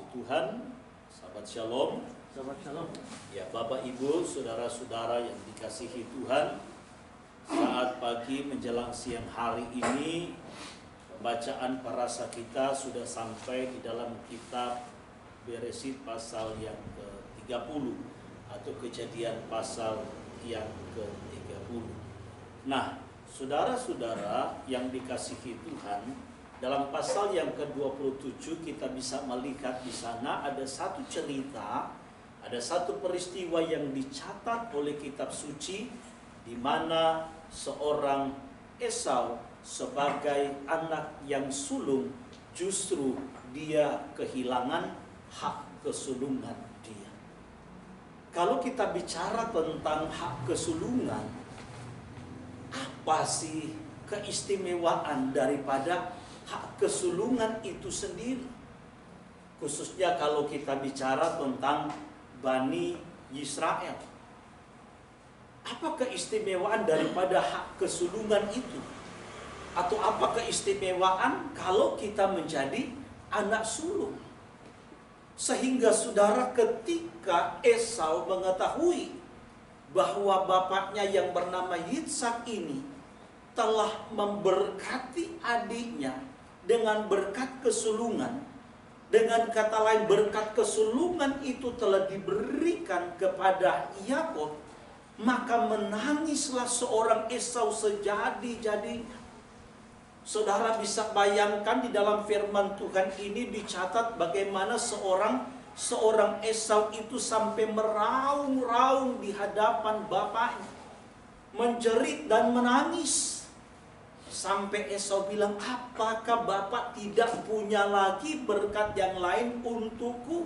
Tuhan, sahabat Shalom. Sahabat Shalom. Ya, Bapak Ibu, saudara-saudara yang dikasihi Tuhan, saat pagi menjelang siang hari ini, pembacaan parasa kita sudah sampai di dalam kitab Beresit pasal yang ke-30 atau Kejadian pasal yang ke-30. Nah, saudara-saudara yang dikasihi Tuhan, dalam pasal yang ke-27 kita bisa melihat di sana ada satu cerita, ada satu peristiwa yang dicatat oleh kitab suci di mana seorang Esau sebagai anak yang sulung justru dia kehilangan hak kesulungan dia. Kalau kita bicara tentang hak kesulungan, apa sih keistimewaan daripada hak kesulungan itu sendiri? Khususnya kalau kita bicara tentang Bani Israel. Apa keistimewaan daripada hak kesulungan itu? Atau apa keistimewaan kalau kita menjadi anak sulung? Sehingga saudara, ketika Esau mengetahui bahwa bapaknya yang bernama Yitzhak ini telah memberkati adiknya dengan berkat kesulungan, dengan kata lain berkat kesulungan itu telah diberikan kepada Yakub, maka menangislah seorang Esau sejadi-jadinya. Saudara bisa bayangkan di dalam firman Tuhan ini dicatat bagaimana seorang Esau itu sampai meraung-raung di hadapan bapaknya, menjerit dan menangis. Sampai Esau bilang, apakah bapak tidak punya lagi berkat yang lain untukku?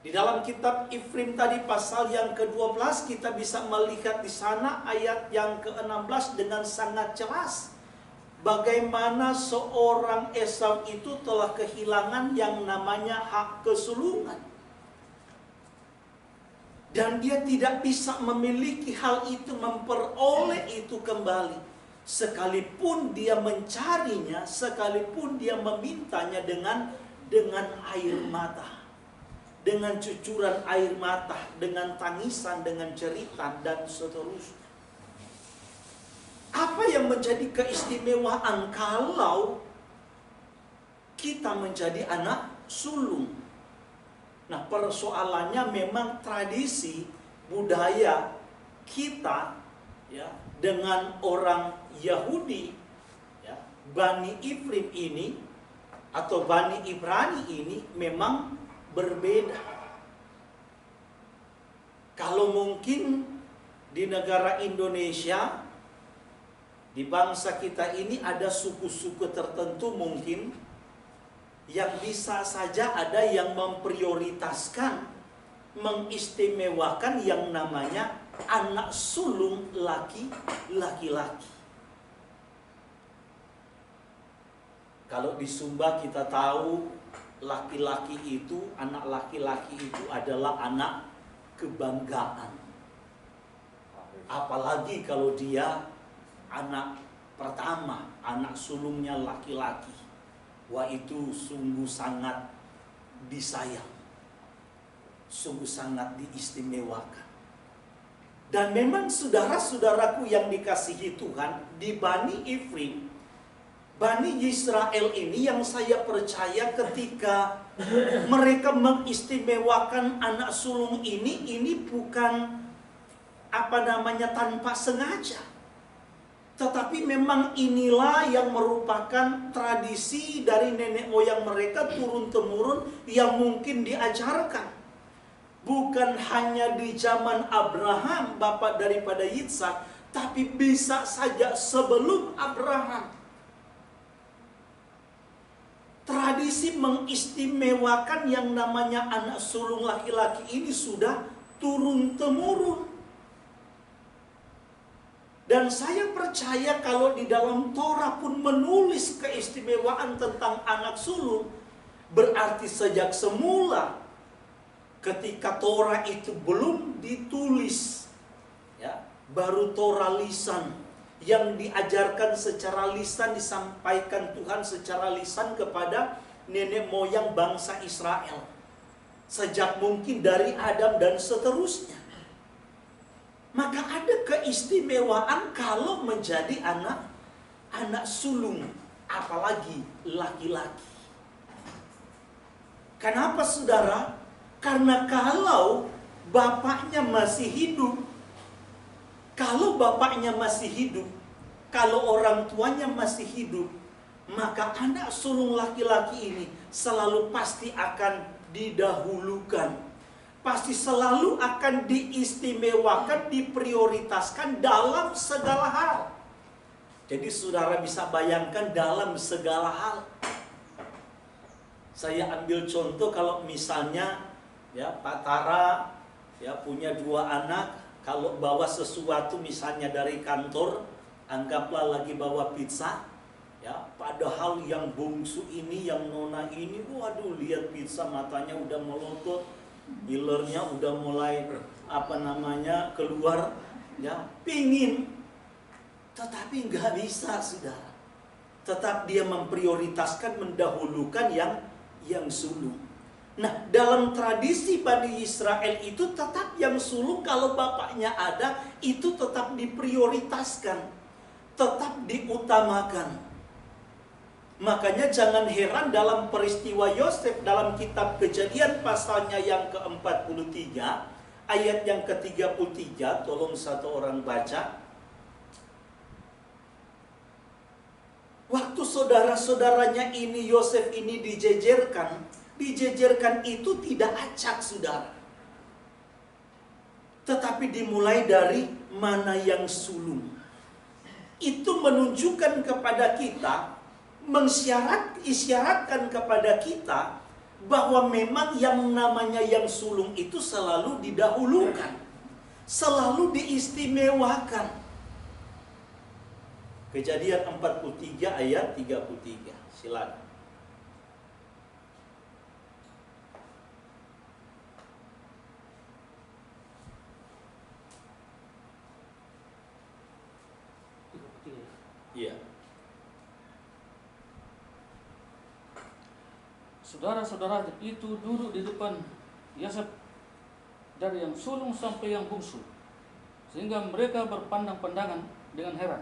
Di dalam kitab Ifrim tadi pasal yang ke-12 kita bisa melihat di sana ayat yang ke-16 dengan sangat jelas bagaimana seorang Esau itu telah kehilangan yang namanya hak kesulungan. Dan dia tidak bisa memiliki hal itu, memperoleh itu kembali. Sekalipun dia mencarinya, sekalipun dia memintanya dengan air mata. Dengan cucuran air mata, dengan tangisan, dengan jeritan, dan seterusnya. Apa yang menjadi keistimewaan kalau kita menjadi anak sulung? Nah, persoalannya memang tradisi budaya kita ya dengan orang Yahudi ya, Bani Ifrim ini atau Bani Ibrani ini memang berbeda. Kalau mungkin di negara Indonesia, di bangsa kita ini ada suku-suku tertentu mungkin yang bisa saja ada yang memprioritaskan, mengistimewakan yang namanya anak sulung laki-laki. Kalau di Sumba kita tahu laki-laki itu, anak laki-laki itu adalah anak kebanggaan. Apalagi kalau dia anak pertama, anak sulungnya laki-laki. Wah, itu sungguh sangat disayang, sungguh sangat diistimewakan. Dan memang saudara-saudaraku yang dikasihi Tuhan, di Bani Ifrim, Bani Israel ini yang saya percaya ketika mereka mengistimewakan anak sulung ini bukan tanpa sengaja. Tetapi memang inilah yang merupakan tradisi dari nenek moyang mereka turun-temurun yang mungkin diajarkan. Bukan hanya di zaman Abraham, bapak daripada Yitzhak, tapi bisa saja sebelum Abraham. Tradisi mengistimewakan yang namanya anak sulung laki-laki ini sudah turun-temurun. Dan saya percaya kalau di dalam Torah pun menulis keistimewaan tentang anak sulung, berarti sejak semula ketika Torah itu belum ditulis, ya, baru Torah lisan yang diajarkan secara lisan, disampaikan Tuhan secara lisan kepada nenek moyang bangsa Israel. Sejak mungkin dari Adam dan seterusnya. Maka ada keistimewaan kalau menjadi anak sulung, apalagi laki-laki. Kenapa saudara? Karena kalau bapaknya masih hidup, kalau orang tuanya masih hidup, maka anak sulung laki-laki ini selalu pasti akan didahulukan. Pasti selalu akan diistimewakan, diprioritaskan dalam segala hal. Jadi saudara bisa bayangkan dalam segala hal. Saya ambil contoh kalau misalnya ya Pak Tara ya punya 2 anak, kalau bawa sesuatu misalnya dari kantor, anggaplah lagi bawa pizza, ya padahal yang bungsu ini, yang nona ini, waduh lihat pizza matanya udah melotot, ngilernya udah mulai keluar, ya pingin, tetapi nggak bisa saudara. Tetap dia memprioritaskan, mendahulukan yang sulung. Nah, dalam tradisi Bani Israel itu tetap yang sulung kalau bapaknya ada, itu tetap diprioritaskan, tetap diutamakan. Makanya jangan heran dalam peristiwa Yosef dalam kitab Kejadian pasalnya yang ke-43, ayat yang ke-33, tolong satu orang baca. Waktu saudara-saudaranya ini, Yosef ini dijejerkan itu tidak acak saudara. Tetapi dimulai dari mana yang sulung. Itu menunjukkan kepada kita, isyaratkan kepada kita bahwa memang yang namanya yang sulung itu selalu didahulukan, selalu diistimewakan. Kejadian 43 ayat 33. Silakan. Iya. Saudara-saudara itu duduk di depan Yosef dari yang sulung sampai yang bungsu, sehingga mereka berpandang-pandangan dengan heran.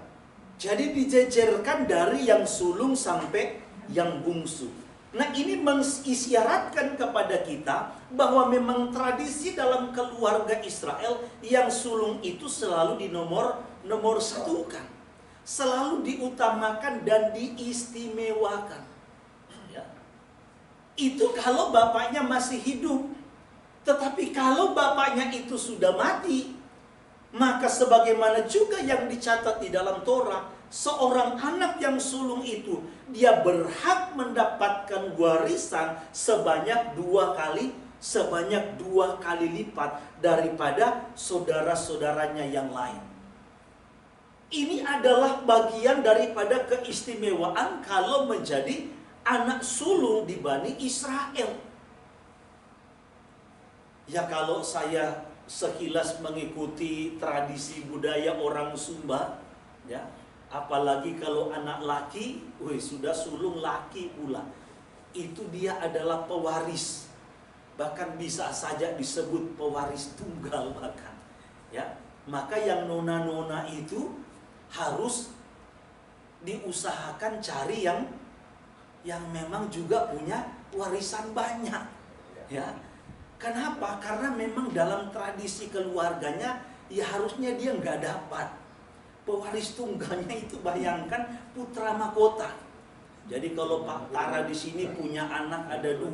Jadi dijejerkan dari yang sulung sampai yang bungsu. Nah, ini mengisyaratkan kepada kita bahwa memang tradisi dalam keluarga Israel yang sulung itu selalu nomor satukan, selalu diutamakan dan diistimewakan. Ya. Itu kalau bapaknya masih hidup. Tetapi kalau bapaknya itu sudah mati, maka sebagaimana juga yang dicatat di dalam Torah, seorang anak yang sulung itu, dia berhak mendapatkan warisan sebanyak 2 kali lipat daripada saudara-saudaranya yang lain. Ini adalah bagian daripada keistimewaan kalau menjadi anak sulung di Bani Israel. Ya kalau saya sekilas mengikuti tradisi budaya orang Sumba, ya, apalagi kalau anak laki, sudah sulung laki pula, itu dia adalah pewaris, bahkan bisa saja disebut pewaris tunggal bahkan, ya. Maka yang nona-nona itu harus diusahakan cari yang memang juga punya warisan banyak, ya. Kenapa? Karena memang dalam tradisi keluarganya ya harusnya dia nggak dapat pewaris tunggalnya itu. Bayangkan putra mahkota. Jadi kalau Pak Tara di sini punya anak ada 2,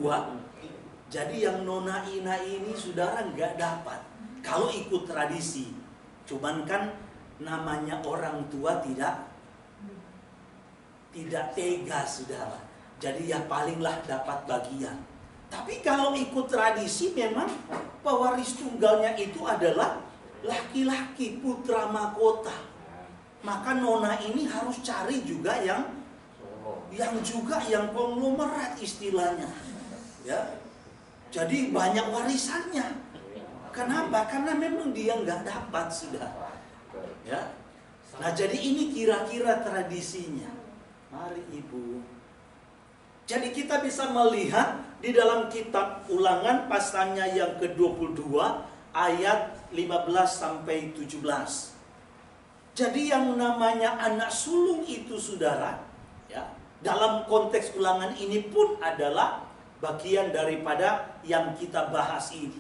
jadi yang nona ina ini saudara nggak dapat kalau ikut tradisi. Cuman kan namanya orang tua tidak tega saudara. Jadi ya palinglah dapat bagian. Tapi kalau ikut tradisi memang pewaris tunggalnya itu adalah laki-laki, putra mahkota. Maka nona ini harus cari juga yang konglomerat istilahnya. Ya. Jadi banyak warisannya. Kenapa? Karena memang dia nggak dapat sudah. Ya. Nah jadi ini kira-kira tradisinya. Mari Ibu. Jadi kita bisa melihat di dalam kitab Ulangan pasalnya yang ke-22 ayat 15 sampai 17. Jadi yang namanya anak sulung itu saudara, ya, dalam konteks Ulangan ini pun adalah bagian daripada yang kita bahas ini.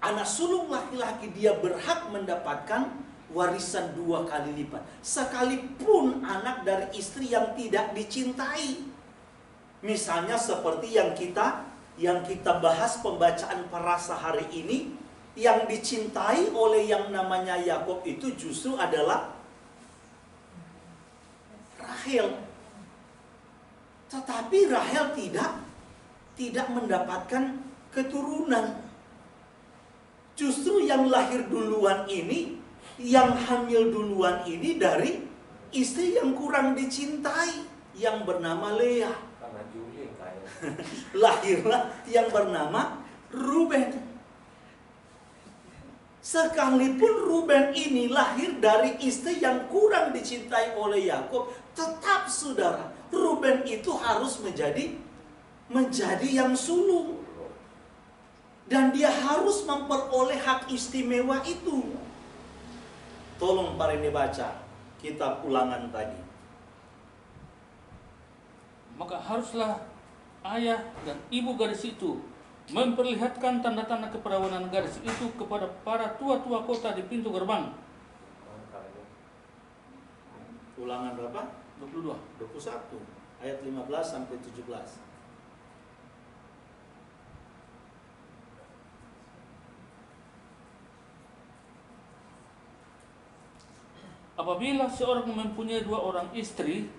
Anak sulung laki-laki dia berhak mendapatkan warisan 2 kali lipat. Sekalipun anak dari istri yang tidak dicintai. Misalnya seperti yang kita bahas pembacaan parasa hari ini, yang dicintai oleh yang namanya Yakub itu justru adalah Rahel. Tetapi Rahel tidak mendapatkan keturunan. Justru yang lahir duluan ini, yang hamil duluan ini dari istri yang kurang dicintai, yang bernama Leah. Lahirlah yang bernama Ruben. Sekalipun Ruben ini lahir dari istri yang kurang dicintai oleh Yakub, tetap saudara, Ruben itu harus menjadi yang sulung. Dan dia harus memperoleh hak istimewa itu. Tolong Pak Rene baca kitab Ulangan tadi. Maka haruslah ayah dan ibu gadis itu memperlihatkan tanda-tanda keperawanan gadis itu kepada para tua-tua kota di pintu gerbang. Ulangan berapa? 21 ayat 15 sampai 17. Apabila seorang mempunyai 2 orang istri,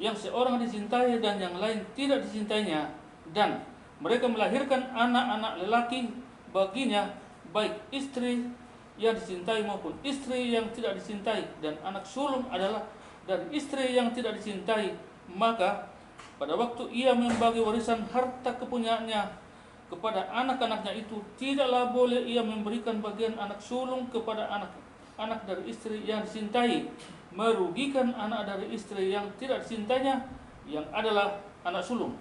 yang seorang dicintai dan yang lain tidak dicintainya, dan mereka melahirkan anak-anak lelaki baginya, baik istri yang dicintai maupun istri yang tidak dicintai, dan anak sulung adalah dari istri yang tidak dicintai, maka pada waktu ia membagi warisan harta kepunyaannya kepada anak-anaknya itu, tidaklah boleh ia memberikan bagian anak sulung kepada anak dari istri yang dicintai, merugikan anak dari istri yang tidak dicintainya, yang adalah anak sulung.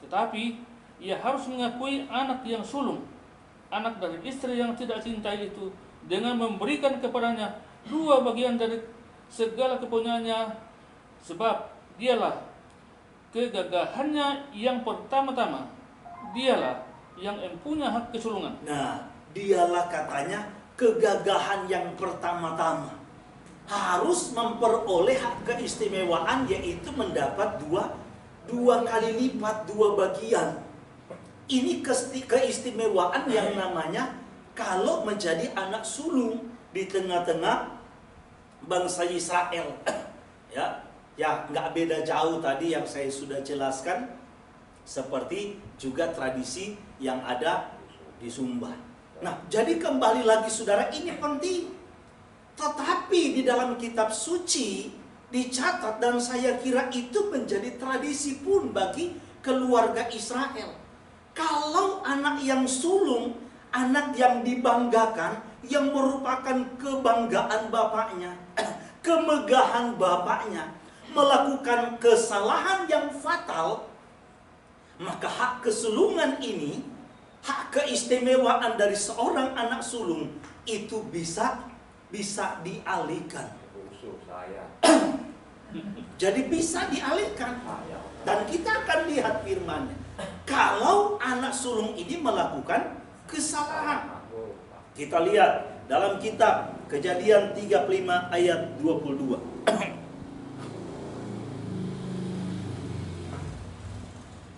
Tetapi ia harus mengakui anak yang sulung, anak dari istri yang tidak cintai itu, dengan memberikan kepadanya 2 bagian dari segala kepunyaannya, sebab dialah kegagahannya yang pertama-tama, dialah yang mempunyai hak kesulungan. Nah, dialah katanya kegagahan yang pertama-tama, harus memperoleh hak keistimewaan, yaitu mendapat dua kali lipat, 2 bagian. Ini keistimewaan yang namanya kalau menjadi anak sulung di tengah-tengah bangsa Israel. Ya, nggak beda jauh tadi yang saya sudah jelaskan, seperti juga tradisi yang ada di Sumba. Nah, jadi kembali lagi saudara, ini penting. Tetapi di dalam kitab suci dicatat, dan saya kira itu menjadi tradisi pun bagi keluarga Israel. Kalau anak yang sulung, anak yang dibanggakan, yang merupakan kebanggaan bapaknya, kemegahan bapaknya, melakukan kesalahan yang fatal, maka hak kesulungan ini, hak keistimewaan dari seorang anak sulung itu bisa dialihkan. Jadi bisa dialihkan. Dan kita akan lihat firman-Nya. Kalau anak sulung ini melakukan kesalahan. Kita lihat dalam kitab Kejadian 35 ayat 22.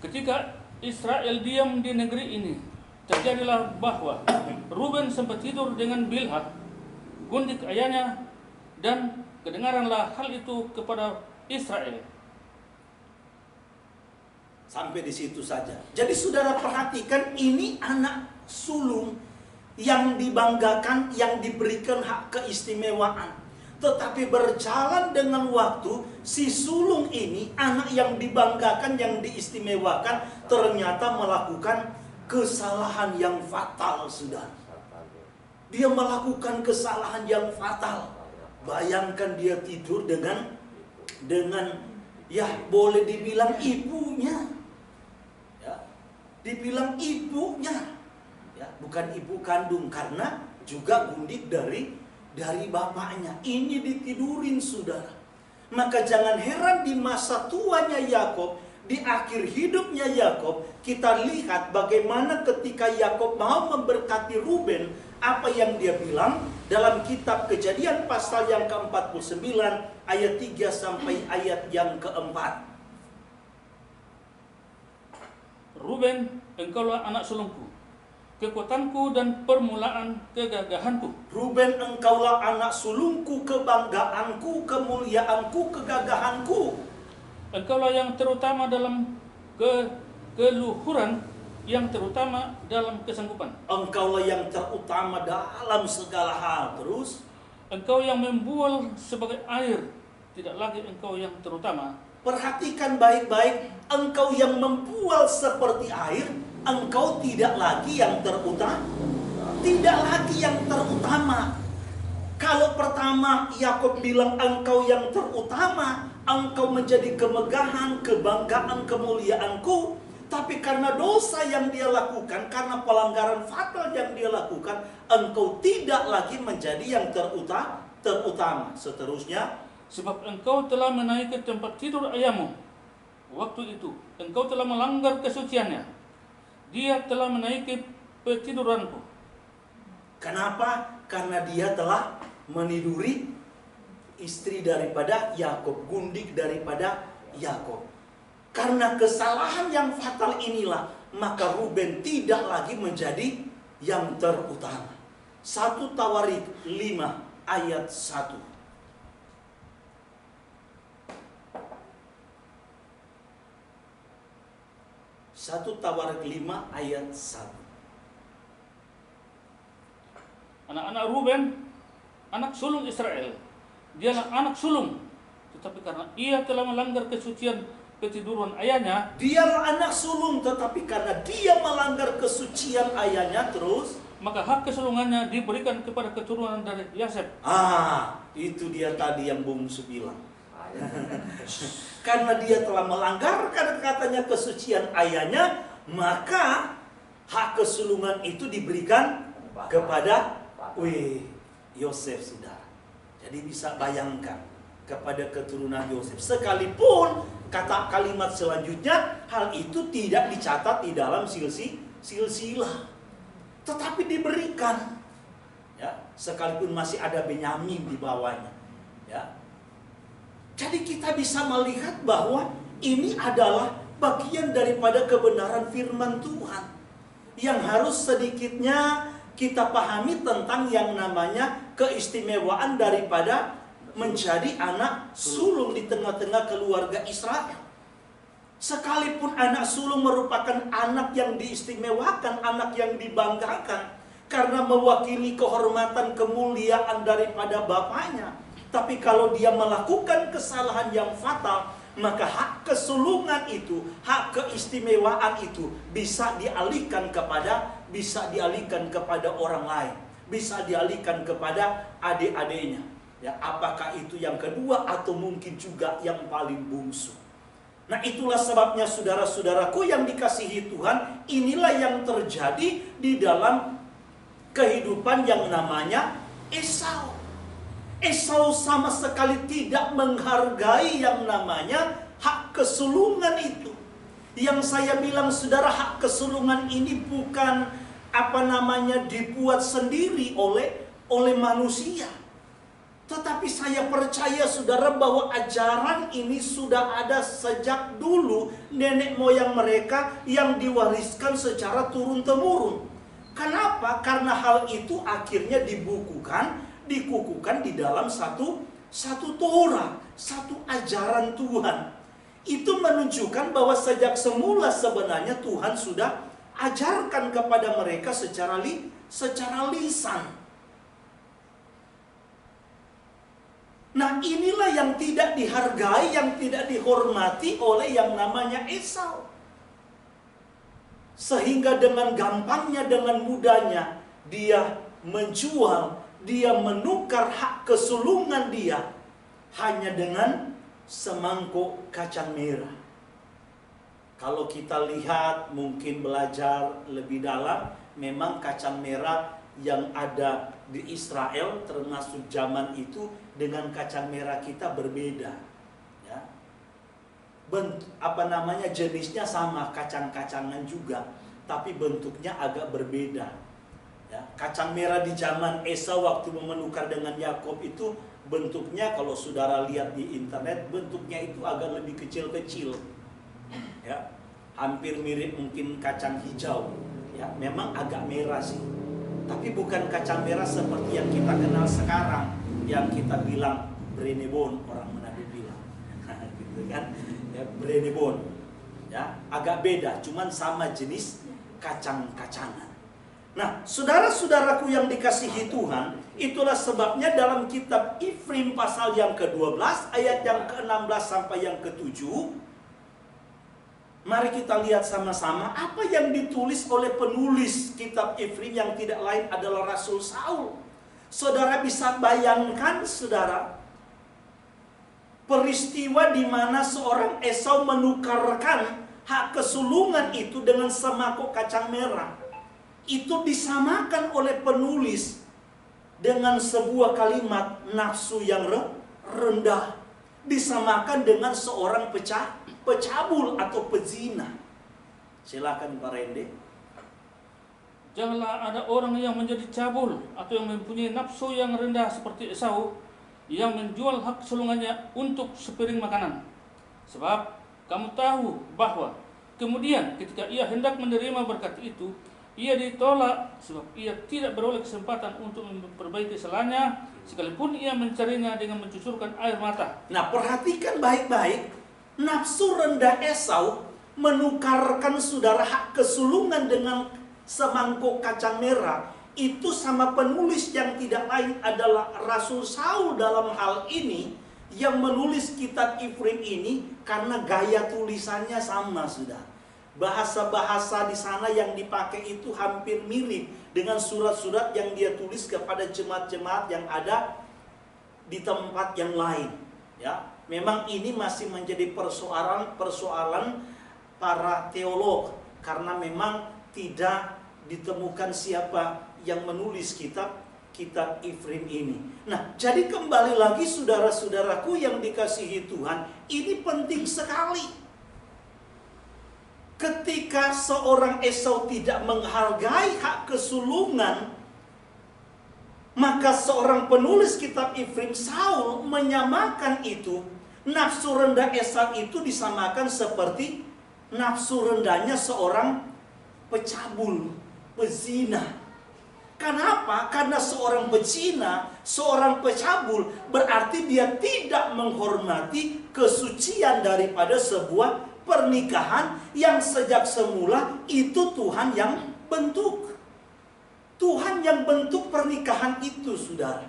Ketika Israel diam di negeri ini, terjadilah bahwa Ruben sempat tidur dengan Bilha, gundik ayahnya, dan kedengaranlah hal itu kepada Israel. Sampai di situ saja. Jadi saudara perhatikan, ini anak sulung yang dibanggakan, yang diberikan hak keistimewaan. Tetapi berjalan dengan waktu, si sulung ini, anak yang dibanggakan, yang diistimewakan, ternyata melakukan kesalahan yang fatal, saudara. Dia melakukan kesalahan yang fatal. Bayangkan dia tidur dengan ya boleh dibilang ibunya. Ya, dibilang ibunya. Ya, bukan ibu kandung karena juga gundik dari bapaknya. Ini ditidurin, saudara. Maka jangan heran di masa tuanya Yakob, di akhir hidupnya Yakob, kita lihat bagaimana ketika Yakob mau memberkati Ruben, apa yang dia bilang dalam kitab Kejadian pasal yang ke-49 ayat 3 sampai ayat yang ke-4. Ruben, engkaulah anak sulungku, kekuatanku dan permulaan kegagahanku. Ruben, engkaulah anak sulungku, kebanggaanku, kemuliaanku, kegagahanku. Engkaulah yang terutama dalam keluhuran, yang terutama dalam kesanggupan. Engkaulah yang terutama dalam segala hal. Terus, engkau yang membual sebagai air, tidak lagi engkau yang terutama. Perhatikan baik-baik, engkau yang membual seperti air, engkau tidak lagi yang terutama. Tidak lagi yang terutama. Kalau pertama Yakob bilang engkau yang terutama, engkau menjadi kemegahan, kebanggaan, kemuliaanku. Tapi karena dosa yang dia lakukan, karena pelanggaran fatal yang dia lakukan, engkau tidak lagi menjadi yang terutama. Seterusnya, sebab engkau telah menaiki tempat tidur ayahmu. Waktu itu engkau telah melanggar kesuciannya. Dia telah menaiki petiduranku. Kenapa? Karena dia telah meniduri istri daripada Yakob, gundik daripada Yakob. Karena kesalahan yang fatal inilah, maka Ruben tidak lagi menjadi yang terutama. 1 Tawarik 5 ayat 1. 1 Tawarik 5 ayat 1. Anak-anak Ruben, anak sulung Israel, dialah anak sulung, tetapi karena ia telah melanggar kesucian ketiduran ayahnya, dialah anak sulung, tetapi karena dia melanggar kesucian ayahnya, terus maka hak kesulungannya diberikan kepada keturunan dari Yosef. Itu dia tadi yang bungsu bilang. Karena dia telah melanggar katanya kesucian ayahnya, maka hak kesulungan itu diberikan kepada Yosef, saudara. Jadi bisa bayangkan kepada keturunan Yosef. Sekalipun kata kalimat selanjutnya, hal itu tidak dicatat di dalam silsilah, tetapi diberikan. Ya, sekalipun masih ada Benyamin di bawahnya. Ya. Jadi kita bisa melihat bahwa ini adalah bagian daripada kebenaran firman Tuhan yang harus sedikitnya kita pahami tentang yang namanya keistimewaan daripada menjadi anak sulung di tengah-tengah keluarga Israel. Sekalipun anak sulung merupakan anak yang diistimewakan, anak yang dibanggakan karena mewakili kehormatan, kemuliaan daripada bapaknya. Tapi kalau dia melakukan kesalahan yang fatal, maka hak kesulungan itu, hak keistimewaan itu bisa dialihkan kepada orang lain, bisa dialihkan kepada adik-adiknya. Ya, apakah itu yang kedua atau mungkin juga yang paling bungsu. Nah, itulah sebabnya saudara-saudaraku yang dikasihi Tuhan, inilah yang terjadi di dalam kehidupan yang namanya Esau. Esau sama sekali tidak menghargai yang namanya hak kesulungan itu. Yang saya bilang, saudara, hak kesulungan ini bukan dibuat sendiri oleh manusia. Tetapi saya percaya, saudara, bahwa ajaran ini sudah ada sejak dulu nenek moyang mereka yang diwariskan secara turun-temurun. Kenapa? Karena hal itu akhirnya dikukuhkan di dalam satu Torah, satu ajaran Tuhan. Itu menunjukkan bahwa sejak semula sebenarnya Tuhan sudah ajarkan kepada mereka secara lisan. Nah, inilah yang tidak dihargai, yang tidak dihormati oleh yang namanya Esau. Sehingga dengan gampangnya, dengan mudahnya dia menjual, dia menukar hak kesulungan dia hanya dengan semangkuk kacang merah. Kalau kita lihat, mungkin belajar lebih dalam, memang kacang merah yang ada di Israel termasuk zaman itu dengan kacang merah kita berbeda. Ya. Jenisnya sama, kacang-kacangan juga, tapi bentuknya agak berbeda. Ya. Kacang merah di zaman Esau waktu menukar dengan Yakob itu bentuknya, kalau saudara lihat di internet, bentuknya itu agak lebih kecil-kecil. Ya, hampir mirip mungkin kacang hijau. Ya, memang agak merah sih. Tapi bukan kacang merah seperti yang kita kenal sekarang, yang kita bilang brenebon, orang Manado bilang. Gitu kan? Ya, brenebon. Ya, agak beda, cuman sama jenis kacang-kacangan. Nah, saudara-saudaraku yang dikasihi Tuhan, itulah sebabnya dalam kitab Ifrim pasal yang ke-12 ayat yang ke-16 sampai yang ke-7, mari kita lihat sama-sama apa yang ditulis oleh penulis kitab Ifrim yang tidak lain adalah Rasul Saul. Saudara bisa bayangkan, saudara, peristiwa di mana seorang Esau menukarkan hak kesulungan itu dengan semangkuk kacang merah. Itu disamakan oleh penulis dengan sebuah kalimat nafsu yang rendah. Disamakan dengan seorang pecabul atau pezina. Silakan Pak Rende. Janganlah ada orang yang menjadi cabul atau yang mempunyai nafsu yang rendah seperti Esau, yang menjual hak kesulungannya untuk sepiring makanan. Sebab kamu tahu bahwa kemudian ketika ia hendak menerima berkat itu, ia ditolak sebab ia tidak beroleh kesempatan untuk memperbaiki kesalahannya, sekalipun ia mencarinya dengan mencucurkan air mata. Nah, perhatikan baik-baik, nafsu rendah Esau menukarkan saudara hak kesulungan dengan semangkuk kacang merah. Itu sama penulis yang tidak lain adalah Rasul Saul dalam hal ini, yang menulis kitab Ifrim ini karena gaya tulisannya sama, sudah. Bahasa-bahasa di sana yang dipakai itu hampir mirip dengan surat-surat yang dia tulis kepada jemaat-jemaat yang ada di tempat yang lain. Ya, memang ini masih menjadi persoalan para teolog, karena memang tidak ditemukan siapa yang menulis kitab Ifrim ini. Nah, jadi kembali lagi saudara-saudaraku yang dikasihi Tuhan, ini penting sekali. Ketika seorang Esau tidak menghargai hak kesulungan, maka seorang penulis kitab Ifrim, Saul, menyamakan itu. Nafsu rendah Esau itu disamakan seperti nafsu rendahnya seorang pecabul, pezina. Kenapa? Karena seorang pezina, seorang pecabul, berarti dia tidak menghormati kesucian daripada sebuah pernikahan yang sejak semula itu Tuhan yang bentuk. Tuhan yang bentuk pernikahan itu, saudara.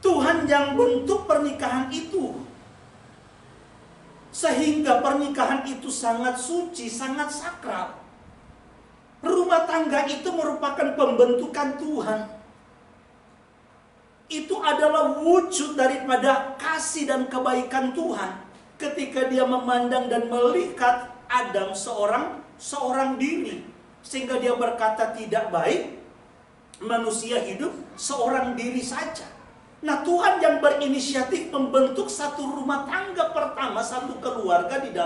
Tuhan yang bentuk pernikahan itu. Sehingga pernikahan itu sangat suci, sangat sakral. Rumah tangga itu merupakan pembentukan Tuhan. Itu adalah wujud daripada kasih dan kebaikan Tuhan. Ketika dia memandang dan melihat Adam seorang diri, sehingga dia berkata tidak baik manusia hidup seorang diri saja. Nah, Tuhan yang berinisiatif membentuk satu rumah tangga pertama, satu keluarga di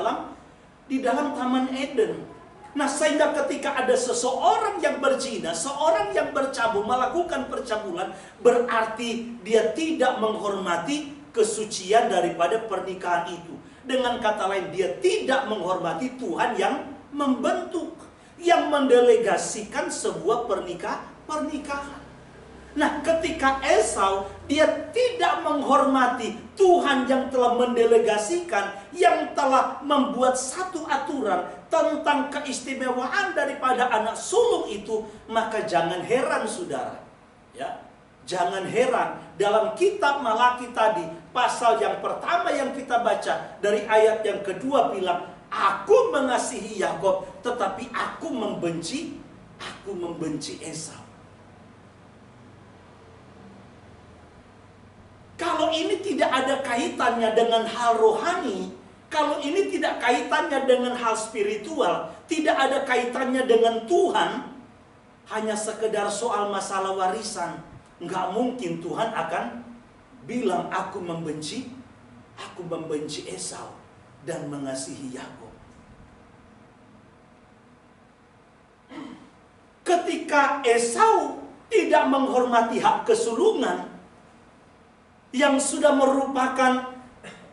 dalam Taman Eden. Nah, sehingga ketika ada seseorang yang berzina, seorang yang bercabul, melakukan percabulan, berarti dia tidak menghormati kesucian daripada pernikahan itu. Dengan kata lain, dia tidak menghormati Tuhan yang membentuk, yang mendelegasikan sebuah pernikahan. Nah, ketika Esau, dia tidak menghormati Tuhan yang telah mendelegasikan, yang telah membuat satu aturan tentang keistimewaan daripada anak sulung itu, maka jangan heran, saudara. Ya, jangan heran dalam kitab Malaki tadi, pasal yang pertama yang kita baca dari ayat yang kedua bilang, aku mengasihi Yakob, tetapi aku membenci Esau. Kalau ini tidak ada kaitannya dengan hal rohani, kalau ini tidak kaitannya dengan hal spiritual, tidak ada kaitannya dengan Tuhan, hanya sekedar soal masalah warisan, nggak mungkin Tuhan akan bilang aku membenci Esau dan mengasihi Yakub. Ketika Esau tidak menghormati hak kesulungan yang sudah merupakan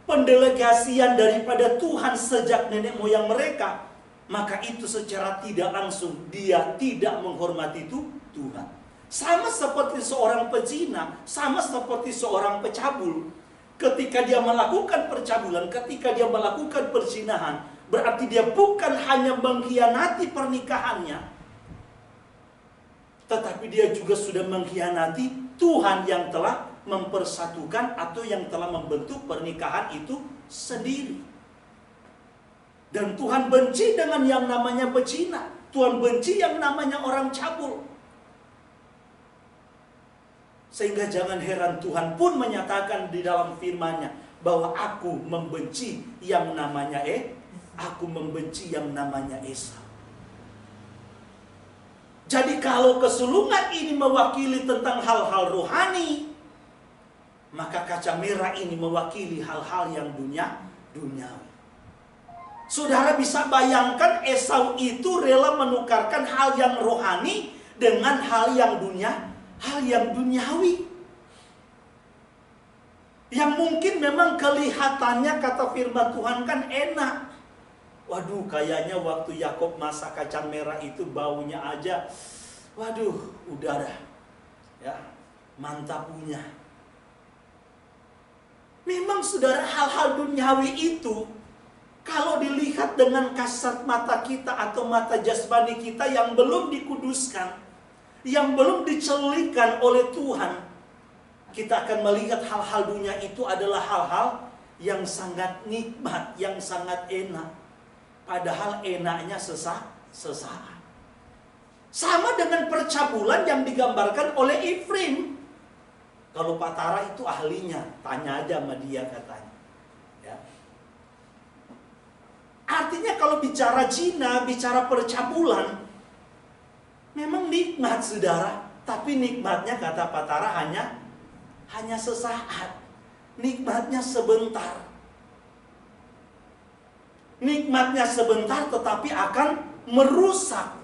pendelegasian daripada Tuhan sejak nenek moyang mereka, maka itu secara tidak langsung dia tidak menghormati Tuhan. Sama seperti seorang pezina, sama seperti seorang pecabul. Ketika dia melakukan percabulan, ketika dia melakukan perzinahan, berarti dia bukan hanya mengkhianati pernikahannya, tetapi dia juga sudah mengkhianati Tuhan yang telah mempersatukan atau yang telah membentuk pernikahan itu sendiri. Dan Tuhan benci dengan yang namanya pezina. Tuhan benci yang namanya orang cabul. Sehingga jangan heran Tuhan pun menyatakan di dalam firman-Nya bahwa aku membenci yang namanya aku membenci yang namanya Esau. Jadi kalau kesulungan ini mewakili tentang hal-hal rohani, maka kaca merah ini mewakili hal-hal yang duniawi. Saudara bisa bayangkan Esau itu rela menukarkan hal yang rohani dengan hal yang duniawi. Yang mungkin memang kelihatannya kata firman Tuhan kan enak. Waduh, kayaknya waktu Yakub masak kacang merah itu baunya aja, waduh, udara, ya, mantap punya. Memang saudara, hal-hal duniawi itu kalau dilihat dengan kasat mata kita atau mata jasmani kita yang belum dikuduskan, yang belum dicelikan oleh Tuhan, kita akan melihat hal-hal dunia itu adalah hal-hal yang sangat nikmat, yang sangat enak. Padahal enaknya sesaat. Sama dengan percabulan yang digambarkan oleh Ifrim. Kalau Pak Tara itu ahlinya, tanya aja sama dia katanya. Ya. Artinya kalau bicara zina, bicara percabulan, memang nikmat saudara. Tapi nikmatnya kata Pak Tara hanya sesaat. Nikmatnya sebentar. Nikmatnya sebentar tetapi akan merusak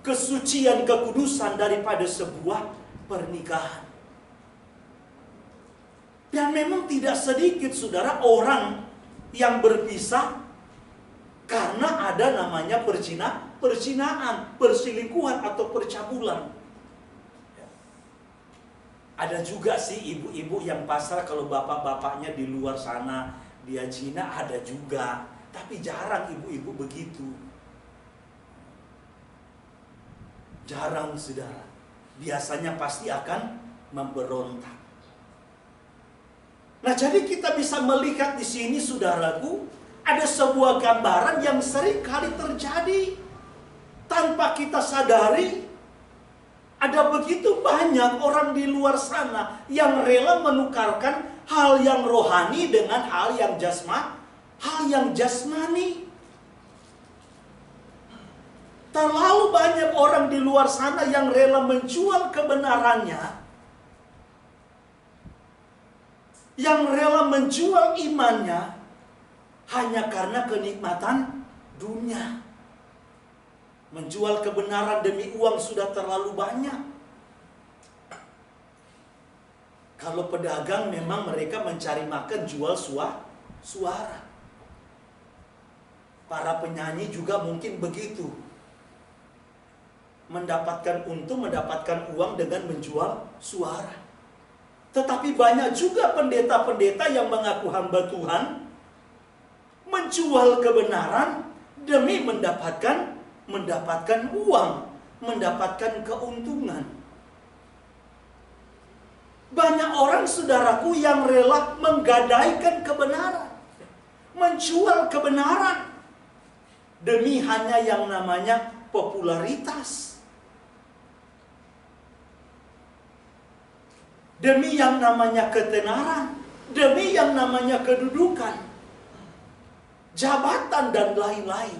kesucian, kekudusan daripada sebuah pernikahan. Dan memang tidak sedikit saudara orang yang berpisah karena ada namanya perzinaan, perselingkuhan atau percabulan. Ada juga sih ibu-ibu yang pasrah kalau bapak-bapaknya di luar sana dia zina, ada juga. Tapi jarang ibu-ibu begitu. Jarang saudara. Biasanya pasti akan memberontak. Nah, jadi kita bisa melihat di sini saudaraku, ada sebuah gambaran yang sering kali terjadi tanpa kita sadari. Ada begitu banyak orang di luar sana yang rela menukarkan hal yang rohani dengan hal yang jasmani. Terlalu banyak orang di luar sana yang rela menjual kebenarannya, yang rela menjual imannya hanya karena kenikmatan dunia. Menjual kebenaran demi uang sudah terlalu banyak. Kalau pedagang memang mereka mencari makan jual suara. Para penyanyi juga mungkin begitu. Mendapatkan untung, mendapatkan uang dengan menjual suara. Tetapi banyak juga pendeta-pendeta yang mengaku hamba Tuhan menjual kebenaran demi mendapatkan uang, mendapatkan keuntungan. Banyak orang saudaraku yang rela menggadaikan kebenaran, menjual kebenaran demi hanya yang namanya popularitas. demi yang namanya ketenaran, demi yang namanya kedudukan, jabatan, dan lain-lain.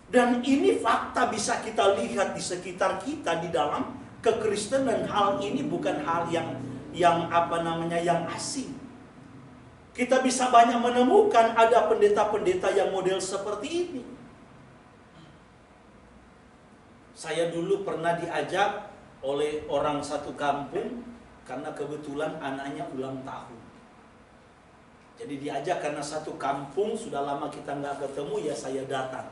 Dan ini fakta bisa kita lihat di sekitar kita di dalam kekristenan. Hal ini bukan hal yang asing. Kita bisa banyak menemukan ada pendeta-pendeta yang model seperti ini. Saya dulu pernah diajak oleh orang satu kampung karena kebetulan anaknya ulang tahun. Jadi diajak karena satu kampung sudah lama kita nggak ketemu, ya saya datang.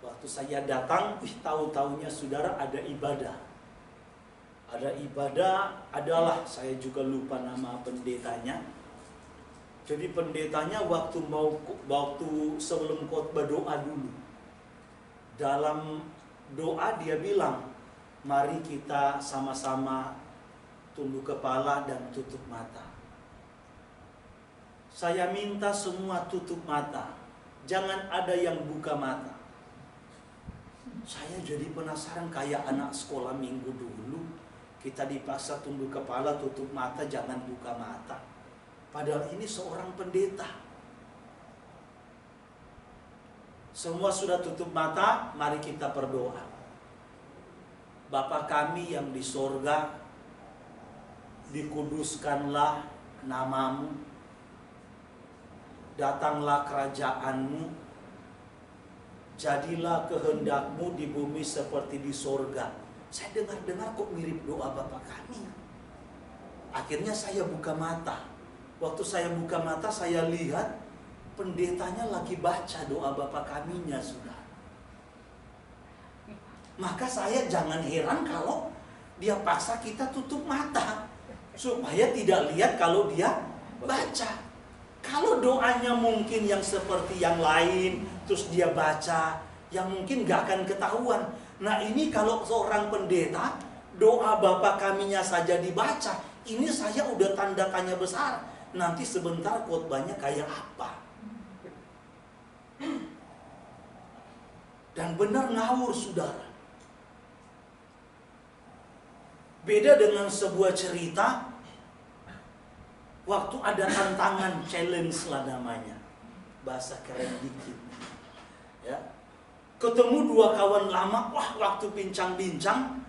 Waktu saya datang, tahu-tahunya saudara ada ibadah. Ada ibadah adalah, saya juga lupa nama pendetanya. Jadi pendetanya waktu sebelum khotbah doa dulu. Dalam doa dia bilang, mari kita sama-sama tunduk kepala dan tutup mata. Saya minta semua tutup mata, jangan ada yang buka mata. Saya jadi penasaran, kayak anak sekolah minggu dulu, kita dipaksa tunduk kepala, tutup mata, jangan buka mata. Padahal ini seorang pendeta. Semua sudah tutup mata, mari kita berdoa. Bapa kami yang di sorga, dikuduskanlah namamu, datanglah kerajaanmu, jadilah kehendakmu di bumi seperti di sorga. Saya dengar-dengar kok mirip doa Bapa kami. Akhirnya saya buka mata. Waktu saya buka mata, saya lihat pendetanya lagi baca doa Bapa kaminya, sudah. Maka saya jangan heran kalau dia paksa kita tutup mata, supaya tidak lihat kalau dia baca. Kalau doanya mungkin yang seperti yang lain, terus dia baca, yang mungkin gak akan ketahuan. Nah ini kalau seorang pendeta, doa Bapa kaminya saja dibaca, ini saya udah tanda tanya besar. Nanti sebentar khotbahnya kayak apa? Dan benar ngawur, saudara. Beda dengan sebuah cerita, waktu ada tantangan, challenge lah namanya, bahasa keren dikit, ya. Ketemu dua kawan lama, waktu bincang-bincang,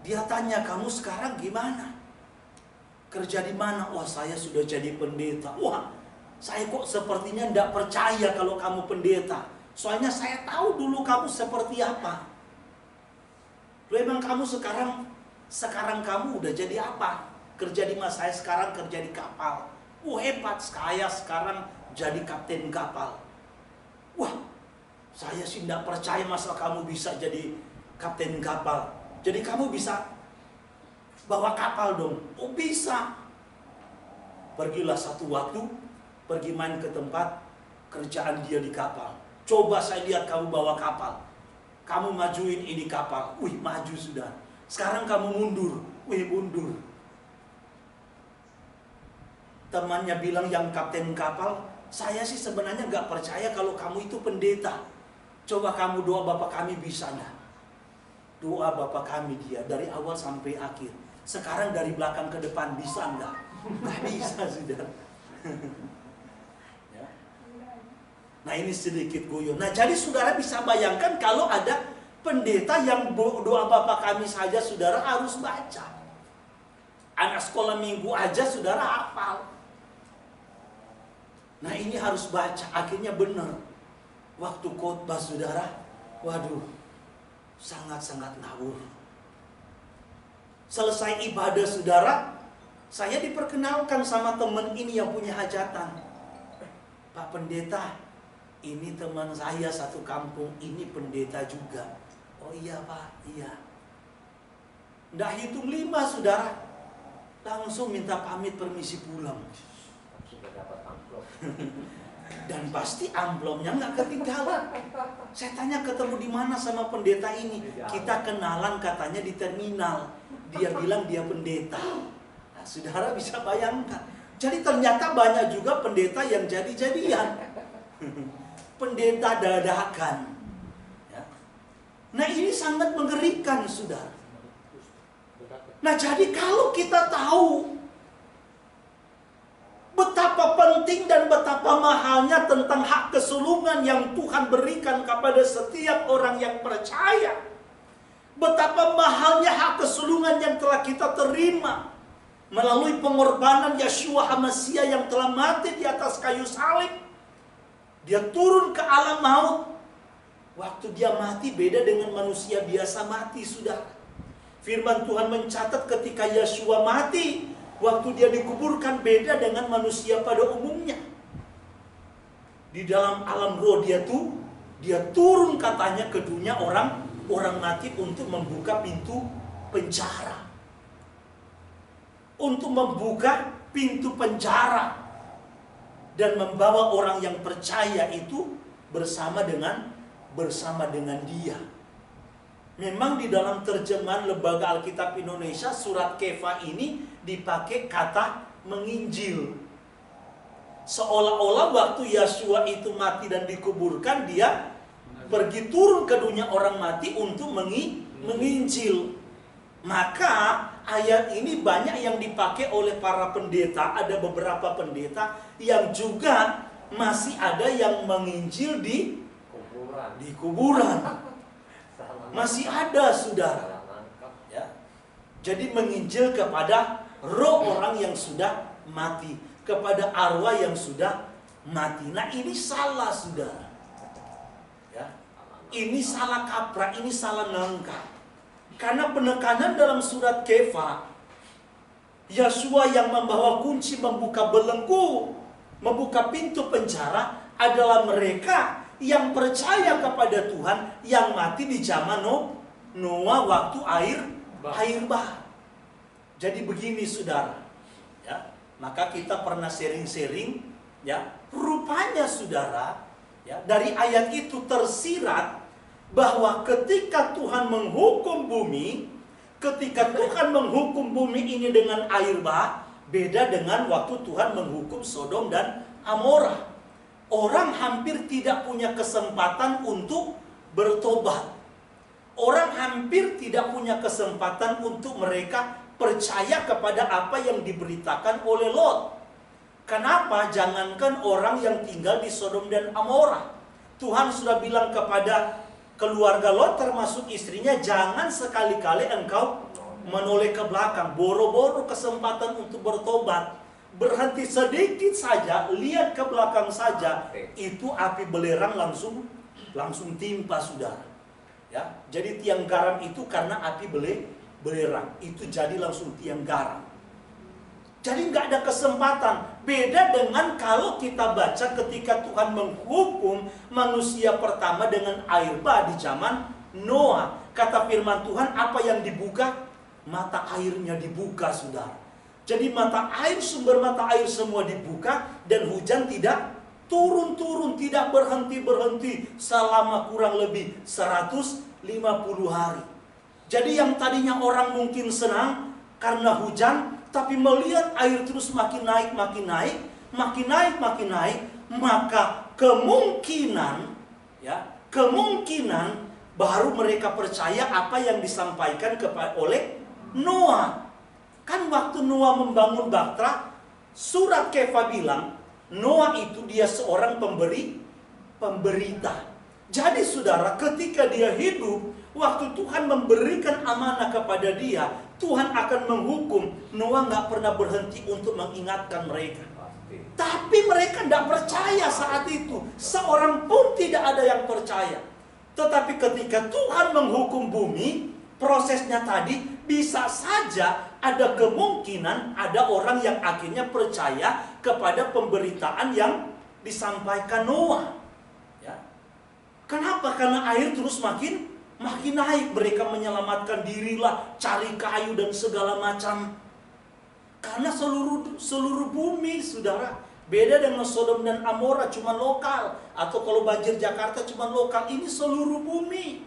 dia tanya, kamu sekarang gimana? Kerja di mana? Wah, saya sudah jadi pendeta. Wah, saya kok sepertinya tidak percaya kalau kamu pendeta. Soalnya saya tahu dulu kamu seperti apa. Loh, emang kamu sekarang kamu udah jadi apa? Kerja di mana? Saya sekarang kerja di kapal. Wah, hebat, saya sekarang jadi kapten kapal. Wah, saya sih tidak percaya masa kamu bisa jadi kapten kapal. Jadi kamu bisa bawa kapal dong. Oh, bisa. Pergilah satu waktu, pergi main ke tempat kerjaan dia di kapal. Coba saya lihat kamu bawa kapal. Kamu majuin ini kapal. Wih, maju sudah. Sekarang kamu mundur. Wih, mundur. Temannya bilang yang kapten kapal, saya sih sebenarnya gak percaya kalau kamu itu pendeta. Coba kamu doa Bapa kami, bisa enggak? Doa Bapa kami dia dari awal sampai akhir. Sekarang dari belakang ke depan, bisa enggak? Nggak bisa, sudah. Ya. Nah ini sedikit guyon. Nah jadi saudara bisa bayangkan kalau ada pendeta yang doa Bapa kami saja saudara harus baca. Anak sekolah minggu aja saudara hafal. Nah ini harus baca, akhirnya benar. Waktu khotbah saudara, waduh, sangat-sangat ngawur. Selesai ibadah saudara, saya diperkenalkan sama teman ini yang punya hajatan. Pak pendeta, ini teman saya satu kampung, ini pendeta juga. Oh iya Pak, iya. Nggak hitung 5 saudara, langsung minta pamit permisi pulang. Sudah dapat amplop. Dan pasti amplopnya nggak ketinggalan. Saya tanya ketemu di mana sama pendeta ini. Kita kenalan katanya di terminal. Dia bilang dia pendeta. Nah, saudara bisa bayangkan. Jadi ternyata banyak juga pendeta yang jadi-jadian. Pendeta dadakan. Ya. Nah ini sangat mengerikan saudara. Nah, jadi kalau kita tahu betapa penting dan betapa mahalnya tentang hak kesulungan yang Tuhan berikan kepada setiap orang yang percaya, betapa mahalnya hak kesulungan yang telah kita terima melalui pengorbanan Yeshua HaMasiah yang telah mati di atas kayu salib. Dia turun ke alam maut. Waktu dia mati beda dengan manusia biasa mati, saudara. Firman Tuhan mencatat ketika Yeshua mati, waktu dia dikuburkan beda dengan manusia pada umumnya. Di dalam alam roh dia turun katanya ke dunia orang mati untuk membuka pintu penjara. Untuk membuka pintu penjara dan membawa orang yang percaya itu bersama dengan dia. Memang di dalam terjemahan Lembaga Alkitab Indonesia surat Kefa ini dipakai kata menginjil. Seolah-olah waktu Yeshua itu mati dan dikuburkan, dia pergi turun ke dunia orang mati untuk menginjil. Maka ayat ini banyak yang dipakai oleh para pendeta. Ada beberapa pendeta yang juga masih ada yang menginjil di kuburan. Masih ada, saudara. Ya. Jadi menginjil kepada roh orang yang sudah mati, kepada arwah yang sudah mati. Nah, ini salah, saudara. Ya. Ini salah kaprah, ini salah nangka. Karena penekanan dalam surat Kefa, Yeshua yang membawa kunci membuka belenggu, membuka pintu penjara adalah mereka yang percaya kepada Tuhan yang mati di zaman Noah waktu air bah. Jadi begini, saudara. Ya, maka kita pernah sharing-sharing, ya. Rupanya, saudara, ya, dari ayat itu tersirat bahwa ketika Tuhan menghukum bumi, ini dengan air bah, beda dengan waktu Tuhan menghukum Sodom dan Amora. Orang hampir tidak punya kesempatan untuk bertobat. Orang hampir tidak punya kesempatan untuk mereka percaya kepada apa yang diberitakan oleh Lot. Kenapa? Jangankan orang yang tinggal di Sodom dan Amora. Tuhan sudah bilang kepada keluarga Lot termasuk istrinya, jangan sekali-kali engkau menoleh ke belakang. Boro-boro kesempatan untuk bertobat. Berhenti sedikit saja, lihat ke belakang saja, itu api belerang langsung timpa, saudara. Ya, jadi tiang garam itu karena api belerang, itu jadi langsung tiang garam. Jadi nggak ada kesempatan. Beda dengan kalau kita baca ketika Tuhan menghukum manusia pertama dengan air bah di zaman Noah. Kata firman Tuhan, apa yang dibuka? Mata airnya dibuka, saudara. Jadi sumber mata air semua dibuka dan hujan tidak turun-turun, tidak berhenti-berhenti selama kurang lebih 150 hari. Jadi yang tadinya orang mungkin senang karena hujan, tapi melihat air terus makin naik, maka kemungkinan baru mereka percaya apa yang disampaikan oleh Noah. Kan waktu Noah membangun Bahtera, surat Kefa bilang, Noah itu dia seorang pemberita. Jadi saudara, ketika dia hidup, waktu Tuhan memberikan amanah kepada dia, Tuhan akan menghukum. Noah nggak pernah berhenti untuk mengingatkan mereka. Tapi mereka tidak percaya saat itu. Seorang pun tidak ada yang percaya. Tetapi ketika Tuhan menghukum bumi, prosesnya tadi bisa saja ada kemungkinan ada orang yang akhirnya percaya kepada pemberitaan yang disampaikan Noah. Ya. Kenapa? Karena air terus makin naik. Mereka menyelamatkan dirilah, cari kayu dan segala macam. Karena seluruh bumi, saudara. Beda dengan Sodom dan Amora cuma lokal, atau kalau banjir Jakarta cuma lokal. Ini seluruh bumi.